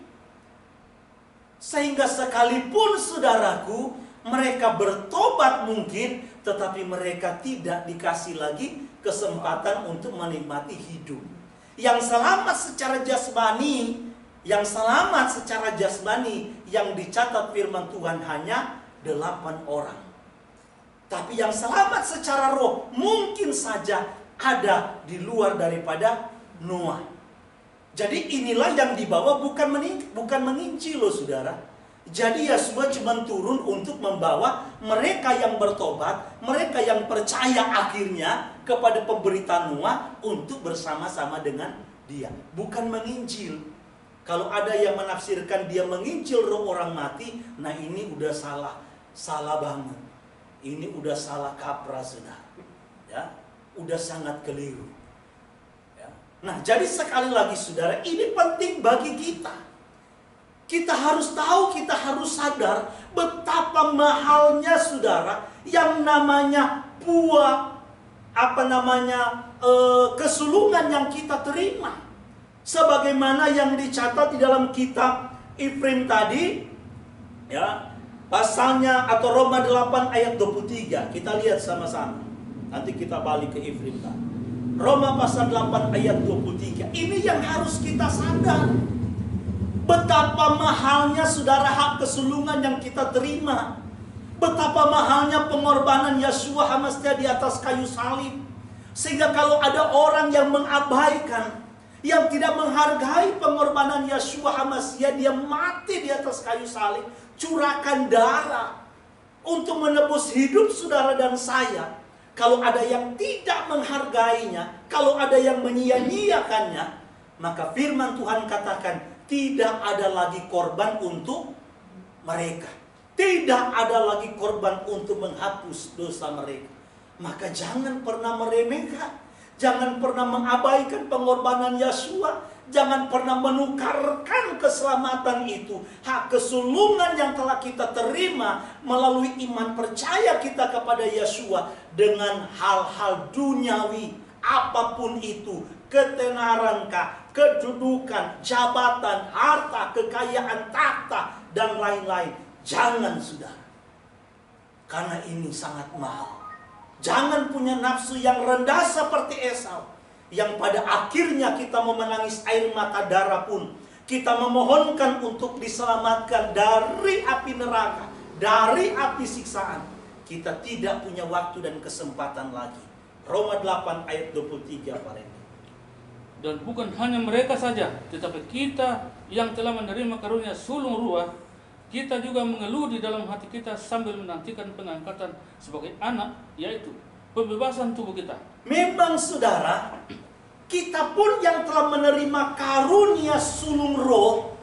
Sehingga sekalipun saudaraku, mereka bertobat mungkin, tetapi mereka tidak dikasih lagi kesempatan untuk menikmati hidup. Yang selamat secara jasmani, yang dicatat firman Tuhan hanya 8 orang. Tapi yang selamat secara roh mungkin saja ada di luar daripada Noah. Jadi inilah yang dibawa bukan menginci loh saudara. Jadi Yeshua cuma turun untuk membawa mereka yang bertobat, mereka yang percaya akhirnya kepada pemberitaan Noah untuk bersama-sama dengan dia. Bukan menginjil. Kalau ada yang menafsirkan dia menginjil roh orang mati, nah ini udah salah banget. Ini udah salah kaprah saudara. Ya, udah sangat keliru. Ya. Nah, jadi sekali lagi saudara, ini penting bagi kita. Kita harus tahu, kita harus sadar betapa mahalnya saudara yang namanya buah, kesulungan yang kita terima. Sebagaimana yang dicatat di dalam kitab Ifrim tadi, ya, pasalnya atau Roma 8 ayat 23. Kita lihat sama-sama. Nanti kita balik ke Ifrim tadi. Roma pasal 8 ayat 23. Ini yang harus kita sadar. Betapa mahalnya saudara hak kesulungan yang kita terima. Betapa mahalnya pengorbanan Yeshua HaMasyiah di atas kayu salib. Sehingga kalau ada orang yang mengabaikan, yang tidak menghargai pengorbanan Yeshua HaMasyiah, dia mati di atas kayu salib, curahkan darah untuk menebus hidup saudara dan saya. Kalau ada yang tidak menghargainya, kalau ada yang menyia-nyiakannya, maka firman Tuhan katakan, tidak ada lagi korban untuk mereka. Tidak ada lagi korban untuk menghapus dosa mereka. Maka jangan pernah meremehkan. Jangan pernah mengabaikan pengorbanan Yeshua. Jangan pernah menukarkan keselamatan itu, hak kesulungan yang telah kita terima melalui iman percaya kita kepada Yeshua, dengan hal-hal duniawi apapun itu. Ketenarankah, kedudukan, jabatan, harta, kekayaan, takhta, dan lain-lain. Jangan saudara. Karena ini sangat mahal. Jangan punya nafsu yang rendah seperti Esau, yang pada akhirnya kita mau menangis air mata darah pun kita memohonkan untuk diselamatkan dari api neraka, dari api siksaan. Kita tidak punya waktu dan kesempatan lagi. Roma 8 ayat 23 Pak Reni. Dan bukan hanya mereka saja, tetapi kita yang telah menerima karunia sulung ruah, kita juga mengeluh di dalam hati kita sambil menantikan pengangkatan sebagai anak, yaitu pembebasan tubuh kita. Memang saudara, kita pun yang telah menerima karunia sulung roh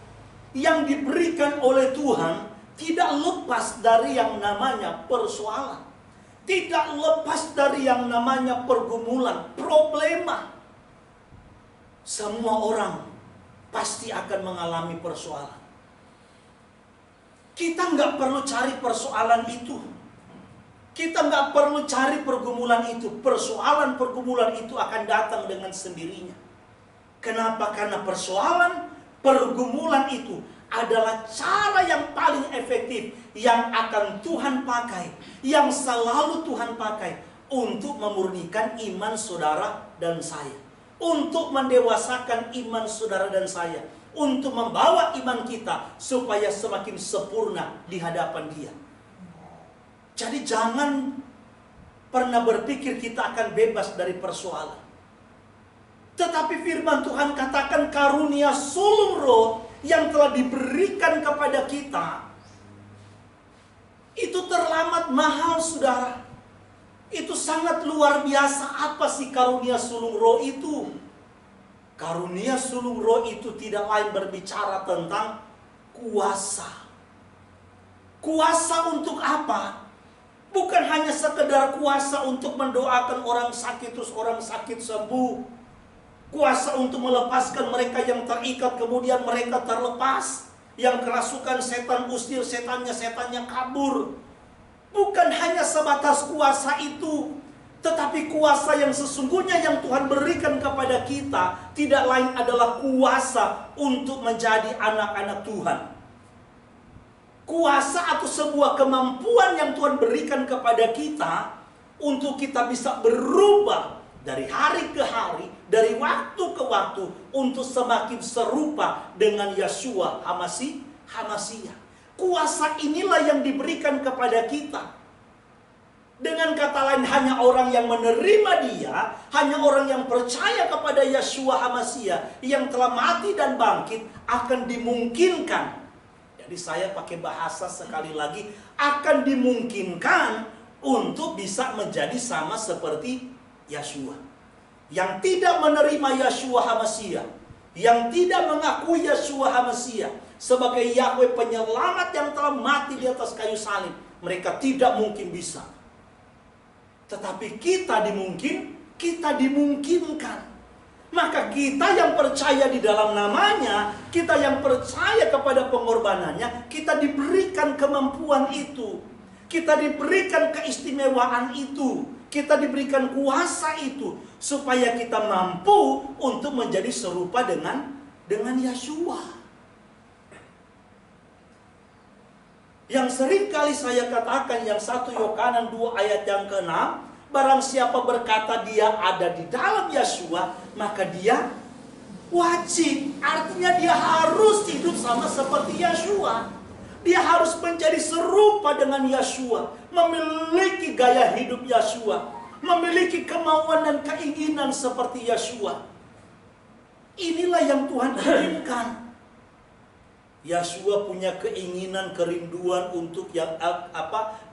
yang diberikan oleh Tuhan, tidak lepas dari yang namanya persoalan. Tidak lepas dari yang namanya pergumulan, problema. Semua orang pasti akan mengalami persoalan. Kita nggak perlu cari persoalan itu. Kita nggak perlu cari pergumulan itu. Persoalan pergumulan itu akan datang dengan sendirinya. Kenapa? Karena persoalan pergumulan itu adalah cara yang paling efektif yang akan Tuhan pakai, yang selalu Tuhan pakai untuk memurnikan iman saudara dan saya. Untuk mendewasakan iman saudara dan saya, untuk membawa iman kita supaya semakin sempurna di hadapan Dia. Jadi jangan pernah berpikir kita akan bebas dari persoalan. Tetapi firman Tuhan katakan karunia sulung roh yang telah diberikan kepada kita itu terlamat mahal saudara. Itu sangat luar biasa. Apa sih karunia sulung roh itu? Karunia sulung roh itu tidak lain berbicara tentang kuasa. Kuasa untuk apa? Bukan hanya sekedar kuasa untuk mendoakan orang sakit terus orang sakit sembuh. Kuasa untuk melepaskan mereka yang terikat kemudian mereka terlepas. Yang kerasukan setan usir setannya kabur. Bukan hanya sebatas kuasa itu, tetapi kuasa yang sesungguhnya yang Tuhan berikan kepada kita tidak lain adalah kuasa untuk menjadi anak-anak Tuhan. Kuasa atau sebuah kemampuan yang Tuhan berikan kepada kita untuk kita bisa berubah dari hari ke hari, dari waktu ke waktu untuk semakin serupa dengan Yeshua HaMasyiah. Kuasa inilah yang diberikan kepada kita. Dengan kata lain, hanya orang yang menerima Dia, hanya orang yang percaya kepada Yeshua HaMasiah yang telah mati dan bangkit akan dimungkinkan. Jadi saya pakai bahasa sekali lagi, akan dimungkinkan untuk bisa menjadi sama seperti Yeshua. Yang tidak menerima Yeshua HaMasiah, yang tidak mengakui Yeshua HaMasiah sebagai Yahweh penyelamat yang telah mati di atas kayu salib, mereka tidak mungkin bisa. Tetapi kita dimungkinkan. Maka kita yang percaya di dalam namanya, kita yang percaya kepada pengorbanannya, kita diberikan kemampuan itu. Kita diberikan keistimewaan itu. Kita diberikan kuasa itu. Supaya kita mampu untuk menjadi serupa dengan Yeshua. Yang sering kali saya katakan, yang 1 Yohanes 2 ayat yang ke-6, barang siapa berkata dia ada di dalam Yeshua, maka dia wajib, artinya dia harus hidup sama seperti Yeshua. Dia harus menjadi serupa dengan Yeshua, memiliki gaya hidup Yeshua, memiliki kemauan dan keinginan seperti Yeshua. Inilah yang Tuhan inginkan. Yeshua punya keinginan, kerinduan untuk yang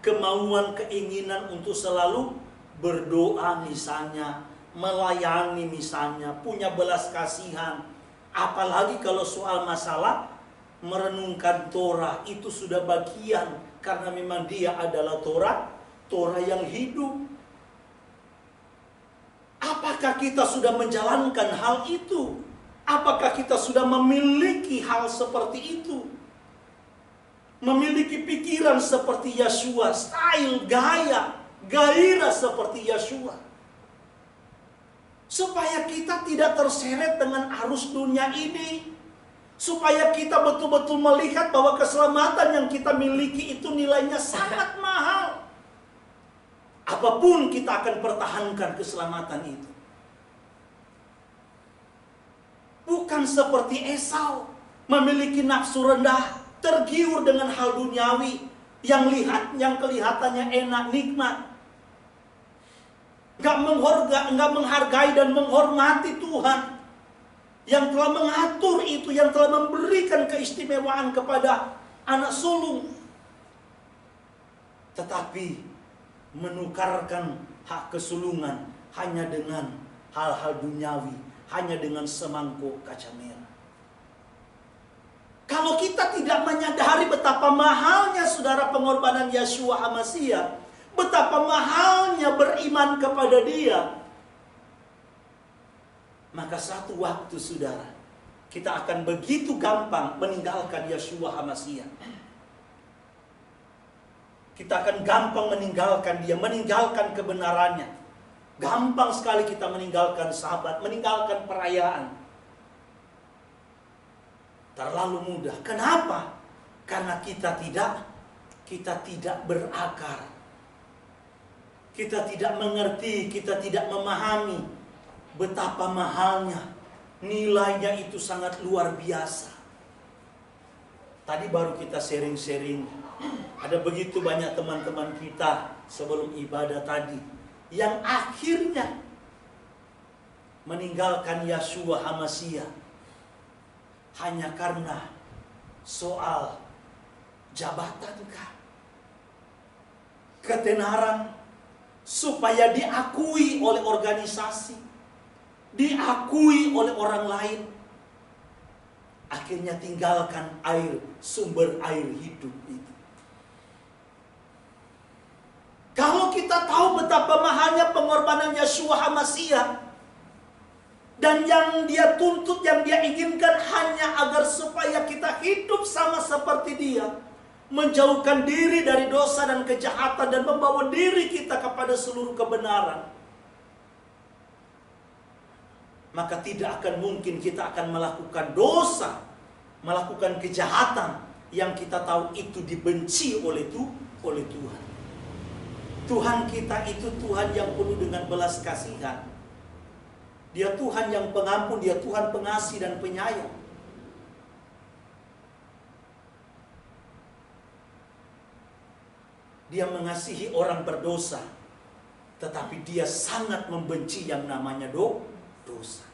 kemauan, keinginan untuk selalu berdoa misalnya, melayani misalnya, punya belas kasihan. Apalagi kalau soal masalah merenungkan Torah, itu sudah bagian karena memang dia adalah Torah yang hidup. Apakah kita sudah menjalankan hal itu? Apakah kita sudah memiliki hal seperti itu? Memiliki pikiran seperti Yeshua, style, gaya, gairah seperti Yeshua. Supaya kita tidak terseret dengan arus dunia ini. Supaya kita betul-betul melihat bahwa keselamatan yang kita miliki itu nilainya sangat mahal. Apapun kita akan pertahankan keselamatan itu. Bukan seperti Esau, memiliki nafsu rendah, tergiur dengan hal duniawi, yang kelihatannya enak, nikmat. Gak menghargai dan menghormati Tuhan yang telah mengatur itu, yang telah memberikan keistimewaan kepada anak sulung. Tetapi menukarkan hak kesulungan hanya dengan hal-hal duniawi, hanya dengan semangkuk kaca merah. Kalau kita tidak menyadari betapa mahalnya saudara pengorbanan Yeshua HaMasiah, betapa mahalnya beriman kepada Dia, maka satu waktu saudara, kita akan begitu gampang meninggalkan Yeshua HaMasiah. Kita akan gampang meninggalkan Dia, meninggalkan kebenarannya. Gampang sekali kita meninggalkan sahabat, meninggalkan perayaan. Terlalu mudah. Kenapa? Karena kita tidak berakar. Kita tidak mengerti, kita tidak memahami betapa mahalnya. Nilainya itu sangat luar biasa. Tadi baru kita sharing-sharing. Ada begitu banyak teman-teman kita sebelum ibadah tadi yang akhirnya meninggalkan Yeshua HaMasiah hanya karena soal jabatankah, ketenaran, supaya diakui oleh organisasi, diakui oleh orang lain. Akhirnya tinggalkan sumber air hidup itu. Kalau kita tahu betapa mahalnya pengorbanan Yeshua HaMasiah, dan yang Dia tuntut, yang Dia inginkan hanya agar supaya kita hidup sama seperti Dia, menjauhkan diri dari dosa dan kejahatan dan membawa diri kita kepada seluruh kebenaran, maka tidak akan mungkin kita akan melakukan dosa, melakukan kejahatan yang kita tahu itu dibenci oleh Tuhan. Tuhan kita itu Tuhan yang penuh dengan belas kasihan. Dia Tuhan yang pengampun, Dia Tuhan pengasih dan penyayang. Dia mengasihi orang berdosa, tetapi dia sangat membenci yang namanya dosa.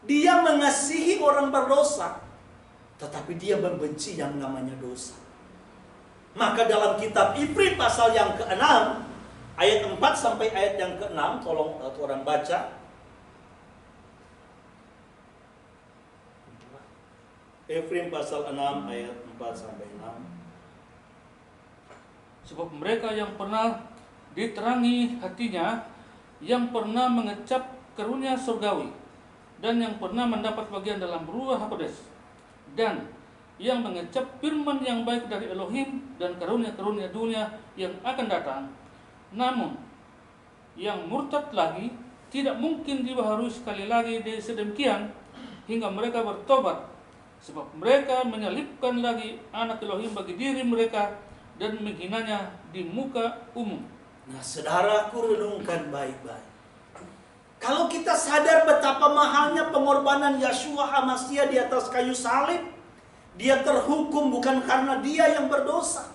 Dia mengasihi orang berdosa, tetapi dia membenci yang namanya dosa. Maka dalam kitab Ibrani pasal yang ke-6, ayat 4 sampai ayat yang ke-6, tolong orang baca. Ibrani pasal 6 ayat 4 sampai 6. Sebab mereka yang pernah diterangi hatinya, yang pernah mengecap karunia surgawi, dan yang pernah mendapat bagian dalam ruah Hakodes, dan yang mengecap firman yang baik dari Elohim dan karunia-karunia dunia yang akan datang, namun yang murtad lagi tidak mungkin dibaharui sekali lagi sedemikian hingga mereka bertobat, sebab mereka menyalibkan lagi anak Elohim bagi diri mereka dan menghinanya di muka umum. Nah, saudaraku, renungkan baik-baik. Kalau kita sadar betapa mahalnya pengorbanan Yeshua HaMasyiah di atas kayu salib, dia terhukum bukan karena dia yang berdosa.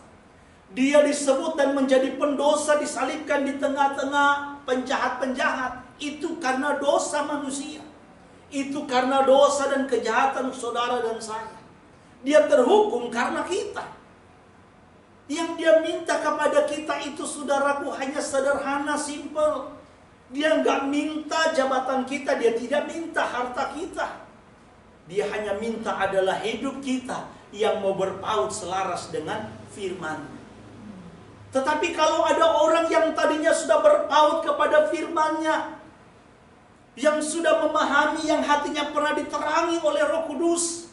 Dia disebut dan menjadi pendosa, disalibkan di tengah-tengah penjahat-penjahat. Itu karena dosa manusia. Itu karena dosa dan kejahatan saudara dan saya. Dia terhukum karena kita. Yang dia minta kepada kita itu, saudaraku, hanya sederhana, simple. Dia nggak minta jabatan kita, dia tidak minta harta kita. Dia hanya minta adalah hidup kita yang mau berpaut selaras dengan firman. Tetapi kalau ada orang yang tadinya sudah berpaut kepada firman-Nya, yang sudah memahami, yang hatinya pernah diterangi oleh Roh Kudus,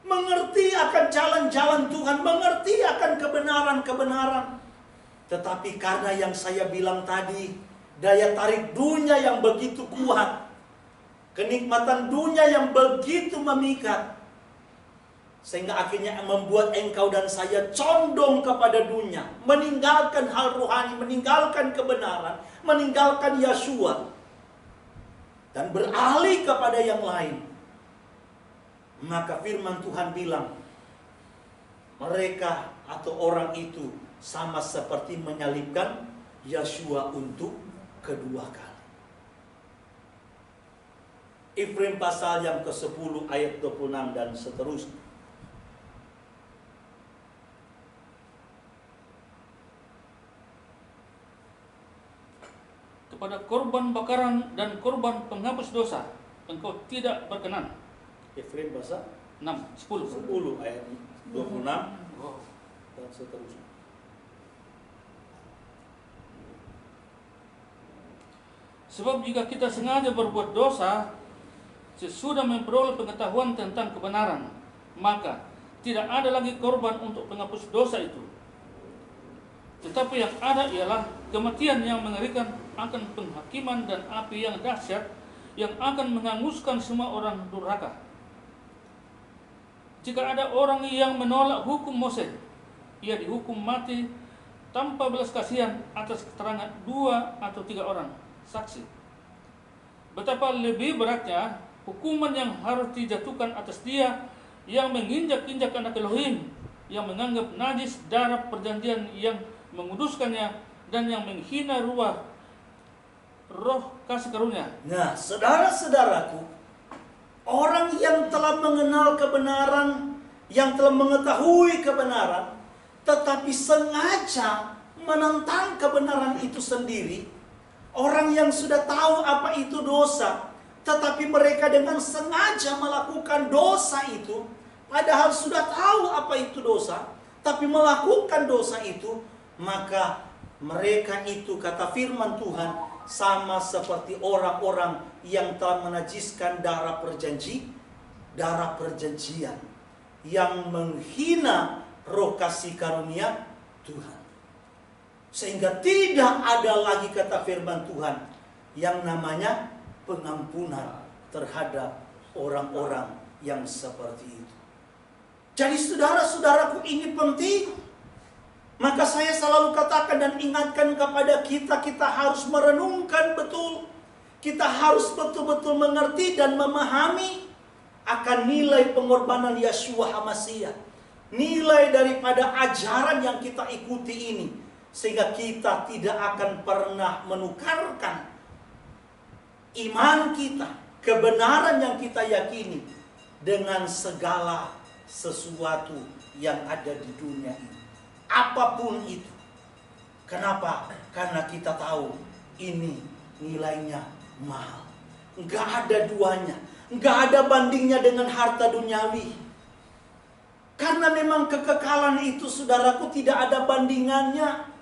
mengerti akan jalan-jalan Tuhan, mengerti akan kebenaran-kebenaran. Tetapi karena yang saya bilang tadi, daya tarik dunia yang begitu kuat, kenikmatan dunia yang begitu memikat, sehingga akhirnya membuat engkau dan saya condong kepada dunia, meninggalkan hal rohani, meninggalkan kebenaran, meninggalkan Yeshua, dan beralih kepada yang lain. Maka firman Tuhan bilang, mereka atau orang itu sama seperti menyalibkan Yeshua untuk kedua kali. Ibrani pasal yang ke-10 ayat 26 dan seterusnya. Kepada korban bakaran dan korban penghapus dosa engkau tidak berkenan. Ibrani pasal 10 ayat 26 dan seterusnya. Sebab jika kita sengaja berbuat dosa sesudah memperoleh pengetahuan tentang kebenaran, maka tidak ada lagi korban untuk penghapus dosa itu. Tetapi yang ada ialah kematian yang mengerikan akan penghakiman dan api yang dahsyat yang akan menghanguskan semua orang durhaka. Jika ada orang yang menolak hukum Moses, ia dihukum mati tanpa belas kasihan atas keterangan 2 atau 3 orang saksi. Betapa lebih beratnya hukuman yang harus dijatuhkan atas dia yang menginjak-injak anak Elohim, yang menganggap najis darah perjanjian yang menguduskannya, dan yang menghina roh kasih karunia. Nah, saudara-saudaraku, orang yang telah mengenal kebenaran, yang telah mengetahui kebenaran, tetapi sengaja menentang kebenaran itu sendiri, orang yang sudah tahu apa itu dosa, tetapi mereka dengan sengaja melakukan dosa itu, padahal sudah tahu apa itu dosa, tapi melakukan dosa itu, maka mereka itu, kata firman Tuhan, sama seperti orang-orang yang telah menajiskan darah perjanjian, yang menghina roh kasih karunia Tuhan. Sehingga tidak ada lagi, kata firman Tuhan, yang namanya pengampunan terhadap orang-orang yang seperti itu. Jadi saudara-saudaraku, ini penting. Maka saya selalu katakan dan ingatkan kepada kita, kita harus merenungkan betul. Kita harus betul-betul mengerti dan memahami akan nilai pengorbanan Yeshua HaMasyiah. nilai daripada ajaran yang kita ikuti ini, sehingga kita tidak akan pernah menukarkan iman kita, kebenaran yang kita yakini dengan segala sesuatu yang ada di dunia ini. Apapun itu. Kenapa? Karena kita tahu ini nilainya mahal. Enggak ada duanya. Enggak ada bandingnya dengan harta duniawi. Karena memang kekekalan itu, saudaraku, tidak ada bandingannya.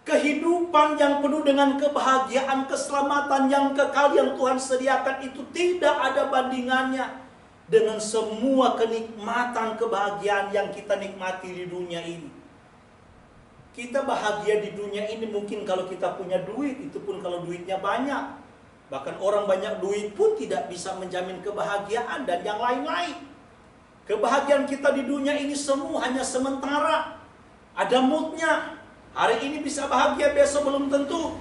Kehidupan yang penuh dengan kebahagiaan, keselamatan yang kekal yang Tuhan sediakan itu tidak ada bandingannya dengan semua kenikmatan kebahagiaan yang kita nikmati di dunia ini. Kita bahagia di dunia ini mungkin kalau kita punya duit, itu pun kalau duitnya banyak. Bahkan orang banyak duit pun tidak bisa menjamin kebahagiaan dan yang lain-lain. Kebahagiaan kita di dunia ini semua hanya sementara. Ada moodnya. Hari ini bisa bahagia, besok belum tentu.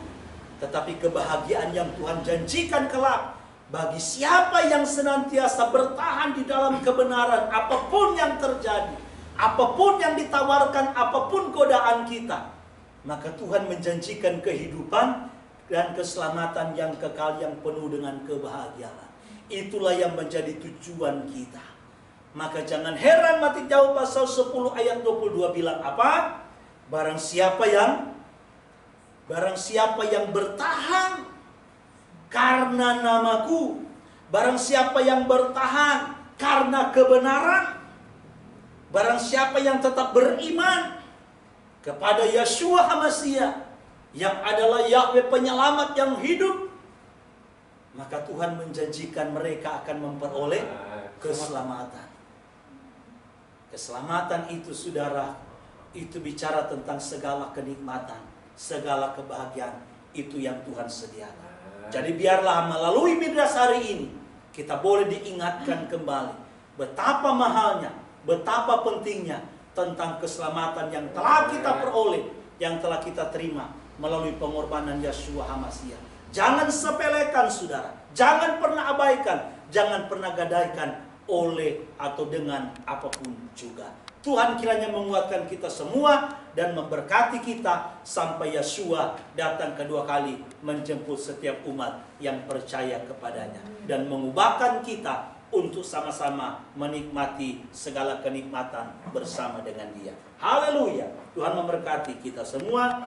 Tetapi kebahagiaan yang Tuhan janjikan kelak, bagi siapa yang senantiasa bertahan di dalam kebenaran, apapun yang terjadi, apapun yang ditawarkan, apapun godaan kita, maka Tuhan menjanjikan kehidupan dan keselamatan yang kekal yang penuh dengan kebahagiaan. Itulah yang menjadi tujuan kita. Maka jangan heran Matius pasal 10 ayat 22 bilang apa? Barang siapa yang bertahan karena namaku, barang siapa yang bertahan karena kebenaran, barang siapa yang tetap beriman kepada Yeshua HaMashiach yang adalah Yahweh penyelamat yang hidup, maka Tuhan menjanjikan mereka akan memperoleh keselamatan. Keselamatan itu, saudara, itu bicara tentang segala kenikmatan, segala kebahagiaan itu yang Tuhan sediakan. Jadi biarlah melalui Midras hari ini kita boleh diingatkan kembali betapa mahalnya, betapa pentingnya tentang keselamatan yang telah kita peroleh, yang telah kita terima melalui pengorbanan Yeshua HaMashiach. Jangan sepelekan, saudara. Jangan pernah abaikan, jangan pernah gadaikan oleh atau dengan apapun juga. Tuhan kiranya menguatkan kita semua dan memberkati kita sampai Yeshua datang kedua kali menjemput setiap umat yang percaya kepadanya dan mengubahkan kita untuk sama-sama menikmati segala kenikmatan bersama dengan Dia. Haleluya. Tuhan memberkati kita semua.